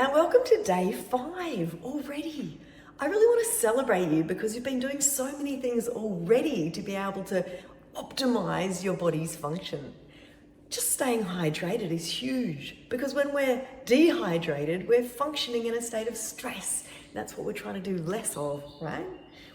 and welcome to day 5 already. I really want to celebrate you because you've been doing so many things already to be able to optimize your body's function. Just staying hydrated is huge because when we're dehydrated, we're functioning in a state of stress. That's what we're trying to do less of, right?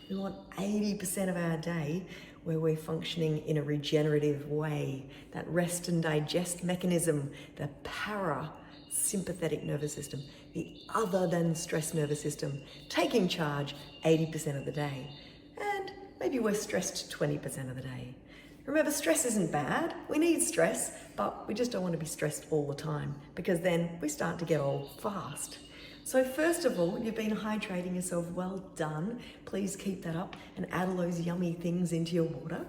We want 80% of our day where we're functioning in a regenerative way. That rest and digest mechanism, the parasympathetic nervous system, the other than stress nervous system, taking charge 80% of the day. And maybe we're stressed 20% of the day. Remember, stress isn't bad. We need stress, but we just don't want to be stressed all the time because then we start to get old fast. So first of all, you've been hydrating yourself. Well done. Please keep that up and add all those yummy things into your water.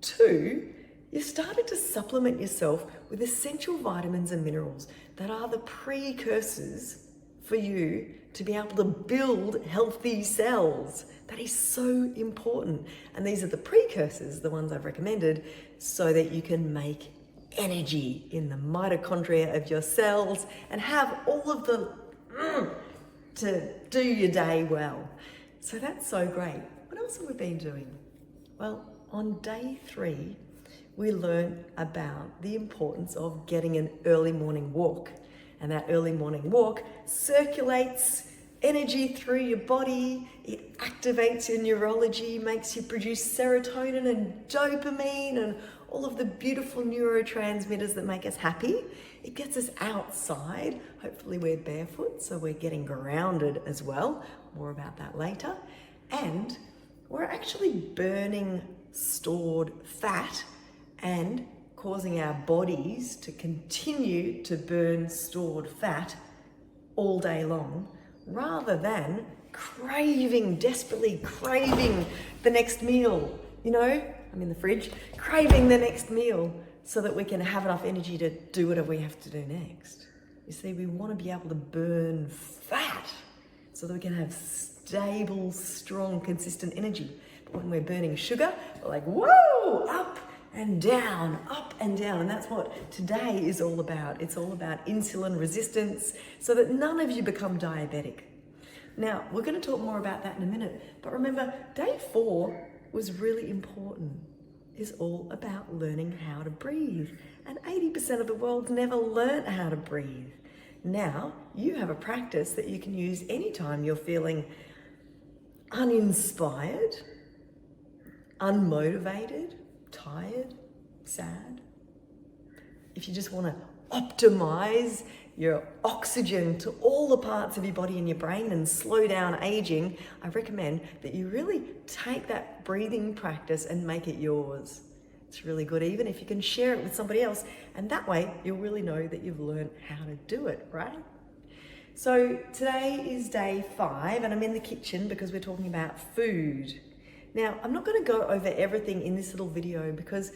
2, you've started to supplement yourself with essential vitamins and minerals that are the precursors for you to be able to build healthy cells. That is so important. And these are the precursors, the ones I've recommended, so that you can make energy in the mitochondria of your cells and have all of the to do your day well. So that's so great. What else have we been doing? Well, on day 3, we learned about the importance of getting an early morning walk. And that early morning walk circulates energy through your body. It activates your neurology, makes you produce serotonin and dopamine and all of the beautiful neurotransmitters that make us happy. It gets us outside. Hopefully we're barefoot, so we're getting grounded as well. More about that later. And we're actually burning stored fat and causing our bodies to continue to burn stored fat all day long, rather than desperately craving the next meal. You know, I'm in the fridge, craving the next meal so that we can have enough energy to do whatever we have to do next. You see, we want to be able to burn fat so that we can have stable, strong, consistent energy. But when we're burning sugar, we're like, whoa, up and down, and that's what today is all about. It's all about insulin resistance so that none of you become diabetic. Now, we're going to talk more about that in a minute, but remember, day 4 was really important. It's all about learning how to breathe, and 80% of the world never learnt how to breathe. Now, you have a practice that you can use anytime you're feeling uninspired, unmotivated, tired, sad. If you just want to optimize your oxygen to all the parts of your body and your brain and slow down aging, I recommend that you really take that breathing practice and make it yours. It's really good, even if you can share it with somebody else, and that way you'll really know that you've learned how to do it, right? So today is day 5 and I'm in the kitchen because we're talking about food. Now, I'm not going to go over everything in this little video because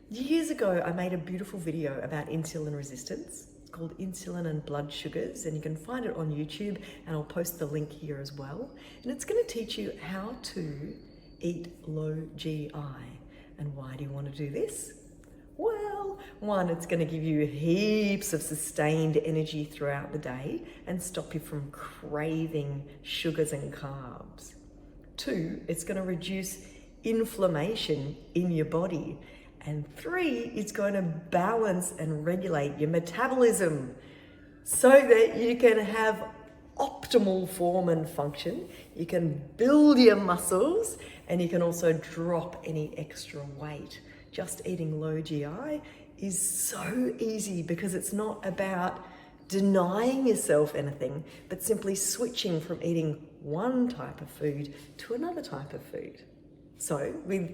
years ago I made a beautiful video about insulin resistance. It's called Insulin and Blood Sugars, and you can find it on YouTube, and I'll post the link here as well. And it's going to teach you how to eat low GI. And why do you want to do this? Well, 1, it's going to give you heaps of sustained energy throughout the day and stop you from craving sugars and carbs. 2, it's going to reduce inflammation in your body. And 3, it's going to balance and regulate your metabolism so that you can have optimal form and function. You can build your muscles and you can also drop any extra weight. Just eating low GI is so easy because it's not about denying yourself anything, but simply switching from eating one type of food to another type of food. So with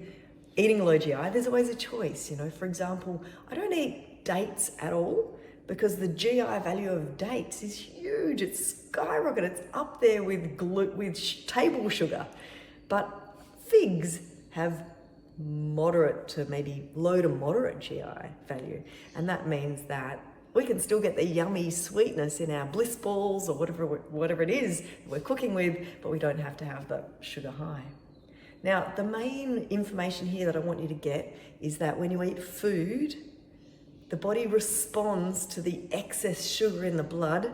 eating low GI, there's always a choice. You know, for example, I don't eat dates at all because the GI value of dates is huge. It's skyrocketed. It's up there with table sugar. But figs have moderate to maybe low to moderate GI value. And that means that we can still get the yummy sweetness in our bliss balls or whatever it is we're cooking with, but we don't have to have the sugar high. Now, the main information here that I want you to get is that when you eat food, the body responds to the excess sugar in the blood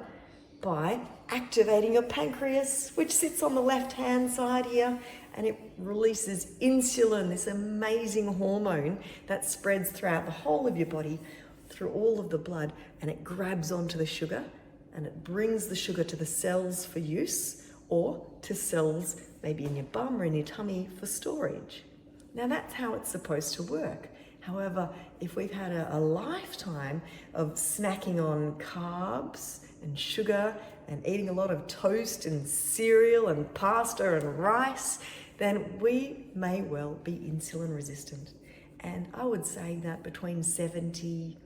by activating your pancreas, which sits on the left-hand side here, and it releases insulin, this amazing hormone that spreads throughout the whole of your body, through all of the blood, and it grabs onto the sugar and it brings the sugar to the cells for use, or to cells maybe in your bum or in your tummy for storage. Now that's how it's supposed to work. However, if we've had a lifetime of snacking on carbs and sugar and eating a lot of toast and cereal and pasta and rice, then we may well be insulin resistant. And I would say that between 70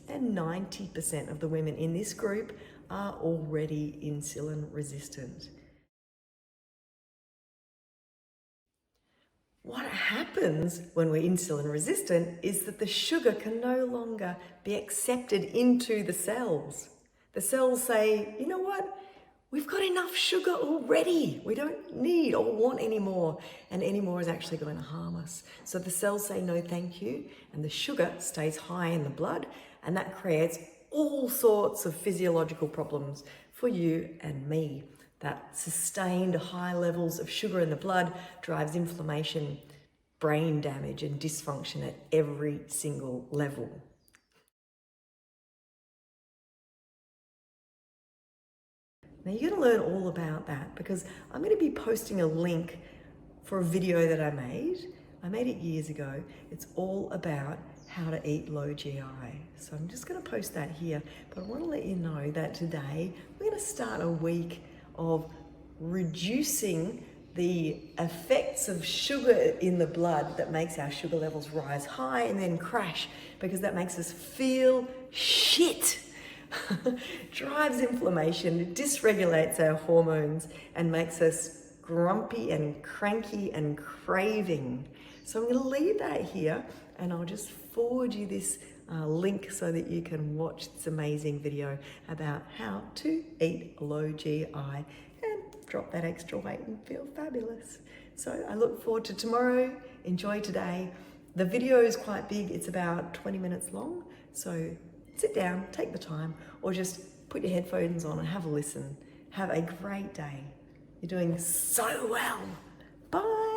and 90% of the women in this group are already insulin resistant. What happens when we're insulin resistant is that the sugar can no longer be accepted into the cells. The cells say, you know what? We've got enough sugar already. We don't need or want any more. And any more is actually going to harm us. So the cells say no thank you, and the sugar stays high in the blood, and that creates all sorts of physiological problems for you and me. That sustained high levels of sugar in the blood drives inflammation, brain damage, and dysfunction at every single level. Now you're going to learn all about that because I'm going to be posting a link for a video that I made. I made it years ago. It's all about how to eat low GI. So I'm just going to post that here. But I want to let you know that today we're going to start a week of reducing the effects of sugar in the blood that makes our sugar levels rise high and then crash, because that makes us feel shit. Drives inflammation, dysregulates our hormones, and makes us grumpy and cranky and craving. So I'm going to leave that here, and I'll just forward you this link so that you can watch this amazing video about how to eat low GI and drop that extra weight and feel fabulous. So I look forward to tomorrow. Enjoy today. The video is quite big. It's about 20 minutes long. So sit down, take the time, or just put your headphones on and have a listen. Have a great day. You're doing so well. Bye.